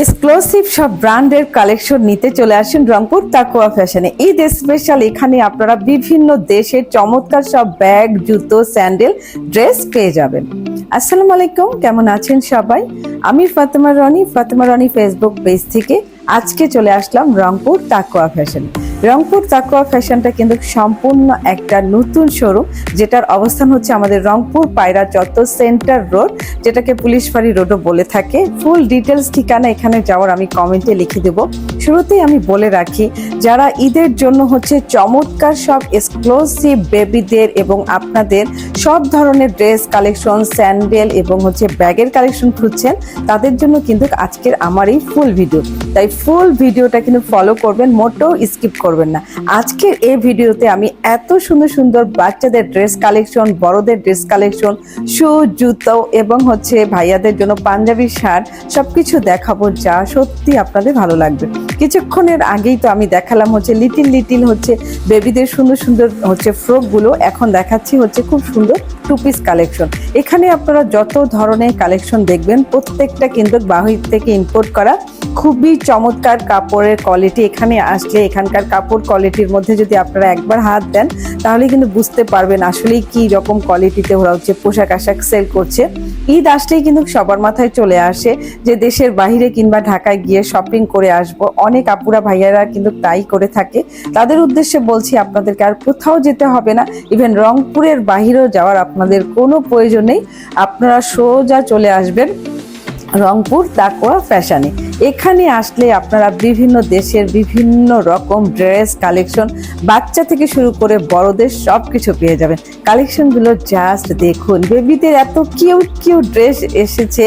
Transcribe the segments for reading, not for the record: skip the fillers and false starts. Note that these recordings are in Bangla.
এক্সক্লুসিভ সব ব্র্যান্ডের কালেকশন নিতে চলে আসেন রংপুর তাকুয়া ফ্যাশনে। ঈদ স্পেশাল এখানে আপনারা বিভিন্ন দেশের চমৎকার সব ব্যাগ, জুতো, স্যান্ডেল, ড্রেস পেয়ে যাবেন। আসসালামু আলাইকুম, কেমন আছেন সবাই? আমি ফাতেমা রনি ফেসবুক পেজ থেকে আজকে চলে আসলাম রংপুর তাকুয়া ফ্যাশন। রংপুর তাকুয়া ফ্যাশনটা কিন্তু সম্পূর্ণ একটা নতুন শোরুম, যেটার অবস্থান হচ্ছে আমাদের রংপুর পায়রা চত্বর সেন্টার রোড, যেটাকে পুলিশ ফাঁড়ি রোডও বলে থাকে। ফুল ডিটেলস ঠিকানা এখানে যাওয়ার আমি কমেন্টে লিখে দেব। শুরুতেই আমি বলে রাখি, যারা ঈদের জন্য হচ্ছে চমৎকার সব এক্সক্লুসিভ বেবিদের এবং আপনাদের সব ধরনের ড্রেস কালেকশন, স্যান্ডেল এবং হচ্ছে ব্যাগের কালেকশন খুঁজছেন, তাদের জন্য কিন্তু আজকের আমার এই ফুল ভিডিও। তাই ফুল ভিডিওটা কিন্তু ফলো করবেন, মোটেও স্কিপ করবেন না। আজকের এই ভিডিওতে আমি এত সুন্দর সুন্দর বাচ্চাদের ড্রেস কালেকশন, বড়দের ড্রেস কালেকশন, শু, জুতো এবং হচ্ছে ভাইয়াদের জন্য পাঞ্জাবি শার্ট সবকিছু দেখাবো, যা সত্যি আপনাদের ভালো লাগবে। কিছুক্ষণের আগেই তো আমি দেখালাম হচ্ছে লিটিল হচ্ছে বেবিদের সুন্দর সুন্দর হচ্ছে ফ্রকগুলো। এখন দেখাচ্ছি হচ্ছে খুব সুন্দর টু পিস কালেকশন। এখানে আপনারা যত ধরনের কালেকশন দেখবেন প্রত্যেকটা কিন্তু বাহির থেকে ইম্পোর্ট করা, খুবই চমৎকার কাপড়ের কোয়ালিটি। এখানে আসলে এখানকার কাপড় কোয়ালিটির মধ্যে যদি আপনারা একবার হাত দেন, তাহলে কিন্তু বুঝতে পারবেন আসলেই কি রকম কোয়ালিটিতে ওরা হচ্ছে পোশাক আশাক সেল করছে। ঈদ আসলেই কিন্তু সবার মাথায় চলে আসে যে দেশের বাইরে কিংবা ঢাকায় গিয়ে শপিং করে আসব। অনেক আপুরা ভাইয়ারা কিন্তু তাই করে থাকে। তাদের উদ্দেশ্যে বলছি, আপনাদেরকে আর কোথাও যেতে হবে না, ইভেন রংপুরের বাহিরেও যাওয়ার আপনাদের কোনো প্রয়োজন নেই। আপনারা সোজা চলে আসবেন রংপুর তাকুয়া ফ্যাশনে। এখানে আসলে আপনারা বিভিন্ন দেশের বিভিন্ন রকম ড্রেস কালেকশন, বাচ্চা থেকে শুরু করে বড়দের সব কিছু পেয়ে যাবেন। কালেকশনগুলো জাস্ট দেখুন, বেবিদের এত কিউট ড্রেস এসেছে,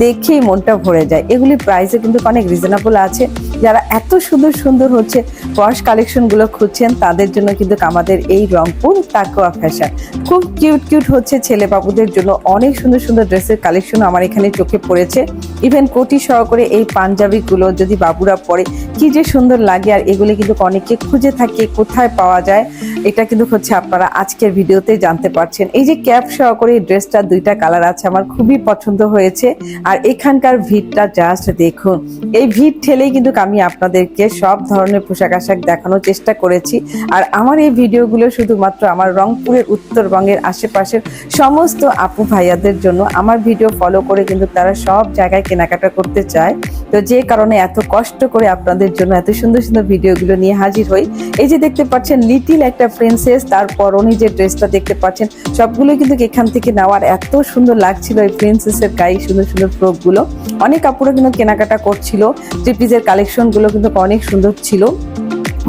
দেখেই মনটা ভরে যায়। এগুলি প্রাইসও কিন্তু অনেক রিজনেবল আছে। যারা এত সুন্দর সুন্দর হচ্ছে পশ কালেকশনগুলো খুঁজছেন, তাদের জন্য কিন্তু আমাদের এই রংপুর তাকুয়া ফ্যাশন। খুব কিউট হচ্ছে ছেলে বাবুদের জন্য অনেক সুন্দর সুন্দর ড্রেসের কালেকশন আমার এখানে চোখে পড়েছে। ইভেন কোটি সহকারে এই পাঞ্জাবিগুলো যদি বাবুরা পরে কি যে সুন্দর লাগে। আর এগুলি কিন্তু অনেকে খুঁজে থাকে কোথায় পাওয়া যায়, এটা কিন্তু হচ্ছে আপনারা আজকের ভিডিওতে জানতে পারছেন। এই যে ক্যাপ সহকারে এই ড্রেসটা দুইটা কালার আছে, আমার খুবই পছন্দ হয়েছে। আর এখানকার ভিড়টা জাস্ট দেখুন, এই ভিড় ঠেলেই কিন্তু আমি আপনাদেরকে সব ধরনের পোশাক আশাক দেখানোর চেষ্টা করেছি। আর আমার এই ভিডিওগুলো শুধুমাত্র আমার রংপুরের, উত্তরবঙ্গের আশেপাশের সমস্ত আপু ভাইয়াদের জন্য। আমার ভিডিও ফলো করে কিন্তু তারা সব জায়গায় কেনাকাটা করতে চায়, তো যে কারণে এত কষ্ট করে আপনাদের জন্য এত সুন্দর সুন্দর ভিডিওগুলো নিয়ে হাজির হই। এই যে দেখতে পাচ্ছেন লিটিল একটা প্রিন্সেস, তারপর উনি যে ড্রেসটা দেখতে পাচ্ছেন সবগুলো কিন্তু এখান থেকে নেওয়ার। এত সুন্দর লাগছিল এই প্রিন্সেসের গায়ে সুন্দর সুন্দর ফ্রকগুলো। অনেক আপুরা কিন্তু কেনাকাটা করছিল। থ্রি পিসের কালেকশনগুলো কিন্তু অনেক সুন্দর ছিল।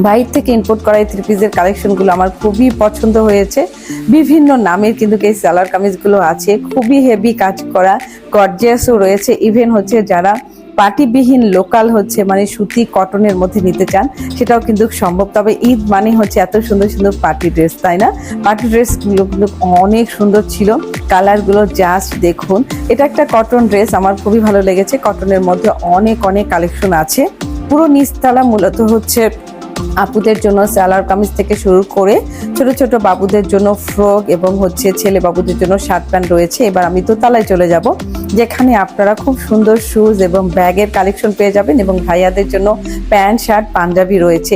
বাইরে থেকে ইম্পোর্ট করা এই থ্রি পিসের কালেকশনগুলো আমার খুবই পছন্দ হয়েছে। বিভিন্ন নামের কিন্তু এই সালোয়ার কামিজগুলো আছে, খুবই হেভি কাজ করা, গর্জিয়াসও রয়েছে। ইভেন হচ্ছে যারা পার্টিবিহীন লোকাল হচ্ছে মানে সুতি কটনের মধ্যে নিতে চান, সেটাও কিন্তু সম্ভব। তবে ঈদ মানে হচ্ছে এত সুন্দর সুন্দর পার্টি ড্রেস, তাই না? পার্টি ড্রেসগুলো কিন্তু অনেক সুন্দর ছিল, কালারগুলো জাস্ট দেখুন। এটা একটা কটন ড্রেস, আমার খুবই ভালো লেগেছে। কটনের মধ্যে অনেক কালেকশন আছে। পুরো নিচতলা মূলত হচ্ছে আপুদের জন্য সালোয়ার কামিজ থেকে শুরু করে ছোট ছোট বাবুদের জন্য ফ্রক এবং হচ্ছে ছেলে বাবুদের জন্য শার্ট প্যান্ট রয়েছে। এবার আমি দোতলায় চলে যাব, যেখানে আপনারা খুব সুন্দর শুজ এবং ব্যাগের কালেকশন পেয়ে যাবেন এবং ভাইয়াদের জন্য প্যান্ট, শার্ট, পাঞ্জাবি রয়েছে।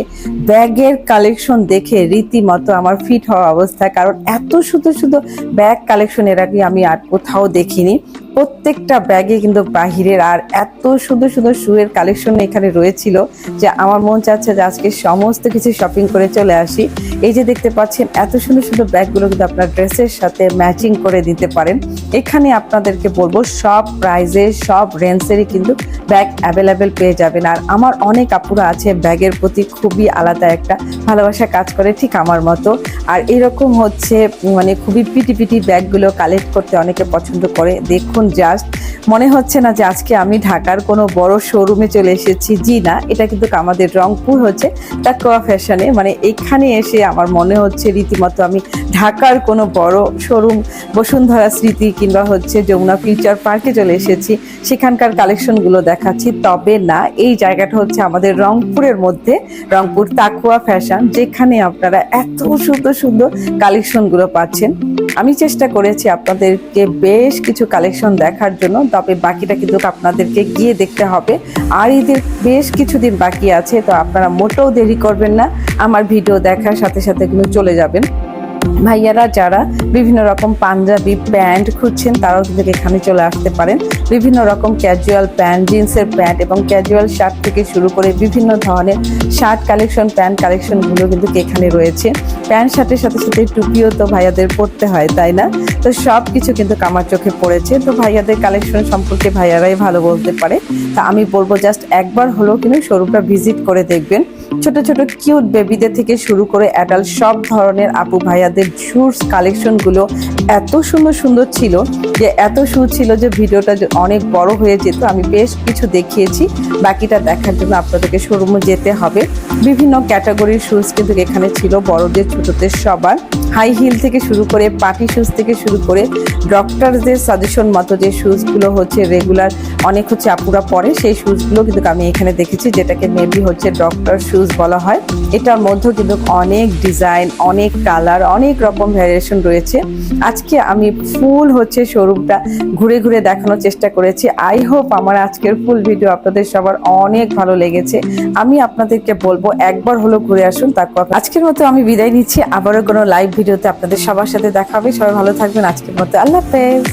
ব্যাগের কালেকশন দেখে রীতিমতো আমার ফিট হওয়া অবস্থা, কারণ এত সুন্দর সুন্দর ব্যাগ কালেকশন এর আগে আমি আর কোথাও দেখিনি। প্রত্যেকটা ব্যাগে কিন্তু বাহিরের, আর এত সুন্দর সুন্দর শুয়ের কালেকশন এখানে রয়েছিল যে আমার মন চাচ্ছে যে আজকে সমস্ত কিছু শপিং করে চলে আসি। এই যে দেখতে পাচ্ছেন এত সুন্দর সুন্দর ব্যাগগুলো কিন্তু আপনার ড্রেসের সাথে ম্যাচিং করে দিতে পারেন। এখানে আপনাদেরকে বলবো সব প্রাইজে, সব রেঞ্জেরই কিন্তু ব্যাগ অ্যাভেলেবেল পেয়ে যাবেন। আর আমার অনেক আপুরা আছে ব্যাগের প্রতি খুবই আলাদা একটা ভালোবাসা কাজ করে, ঠিক আমার মতো। আর এরকম হচ্ছে মানে খুবই পিটি ব্যাগগুলো কালেক্ট করতে অনেকে পছন্দ করে। দেখুন জাস্ট মনে হচ্ছে না যে আজকে আমি ঢাকার কোনো বড় শোরুমে চলে এসেছি। জি না, এটা কিন্তু আমাদের রংপুর হচ্ছে তাকুয়া ফ্যাশনে। মানে এখানে এসে আমার মনে হচ্ছে রীতিমতো আমি ঢাকার কোনো বড় শোরুম, বসুন্ধরা স্মৃতি কিংবা হচ্ছে যমুনা ফিউচার পার্কে চলে এসেছি। সেখানকার কালেকশনগুলো দেখাচ্ছি, তবে না, এই জায়গাটা হচ্ছে আমাদের রংপুরের মধ্যে, রংপুর তাকুয়া ফ্যাশন, যেখানে আপনারা এত সুন্দর সুন্দর কালেকশনগুলো পাচ্ছেন। আমি চেষ্টা করেছি আপনাদেরকে বেশ কিছু কালেকশন দেখার জন্য, তবে বাকিটা কিন্তু আপনাদেরকে গিয়ে দেখতে হবে। আর ঈদের বেশ কিছুদিন বাকি আছে, তো আপনারা মোটেও দেরি করবেন না, আমার ভিডিও দেখার সাথে সাথে কিন্তু চলে যাবেন। ভাইয়ারা যারা বিভিন্ন রকম পাঞ্জাবি প্যান্ট খুঁজছেন তারাও কিন্তু এখানে চলে আসতে পারেন। বিভিন্ন রকম ক্যাজুয়াল প্যান্ট, জিন্সের প্যান্ট এবং ক্যাজুয়াল শার্ট থেকে শুরু করে বিভিন্ন ধরনের শার্ট কালেকশন, প্যান্ট কালেকশনগুলো কিন্তু এখানে রয়েছে। প্যান্ট শার্টের সাথে সাথে টুপিও তো ভাইয়াদের পরতে হয়, তাই না? তো সব কিছু কিন্তু আমার চোখে পড়েছে। তো ভাইয়াদের কালেকশন সম্পর্কে ভাইয়ারাই ভালো বলতে পারে। তা আমি বলবো জাস্ট একবার হলেও কিন্তু শোরুমটা ভিজিট করে দেখবেন। ছোট ছোট কিউট বেবিদের থেকে শুরু করে অ্যাডাল্ট সব ধরনের আপু ভাইয়াদের শুজ কালেকশনগুলো এত সুন্দর সুন্দর ছিল, যে এত সুন্দর ছিল যে ভিডিওটা অনেক বড় হয়ে যেত। আমি বেশ কিছু দেখিয়েছি, বাকিটা দেখার জন্য আপনাদেরকে শোরুমে যেতে হবে। বিভিন্ন ক্যাটাগরির শুজ কিন্তু এখানে ছিল, বড়দের ছোটদের সবার। হাই হিল থেকে শুরু করে পার্টি শুজ থেকে শুরু করে ডক্টরদের সাজেশন মতো যে শুজগুলো হচ্ছে রেগুলার অনেক হচ্ছে আপুরা পরে, সেই শুজগুলো কিন্তু আমি এখানে দেখেছি, যেটাকে মেবি হচ্ছে ডক্টর শুজ বলা হয়। এটার মধ্যে কিন্তু অনেক ডিজাইন, অনেক কালার, অনেক রকম ভ্যারিয়েশন রয়েছে। আজকে আমি ফুল হচ্ছে শোরুমটা ঘুরে ঘুরে দেখানোর চেষ্টা করেছি। আই হোপ আমার আজকের ফুল ভিডিও আপনাদের সবার অনেক ভালো লেগেছে। আমি আপনাদেরকে বলবো একবার হলো ঘুরে আসুন তারপর। আজকের মতো আমি বিদায় নিচ্ছি, আবারও কোনো লাইভ ভিডিওতে আপনাদের সবার সাথে দেখা হবে। সবাই ভালো থাকবেন। আজকের মতো আল্লাহ হাফেজ।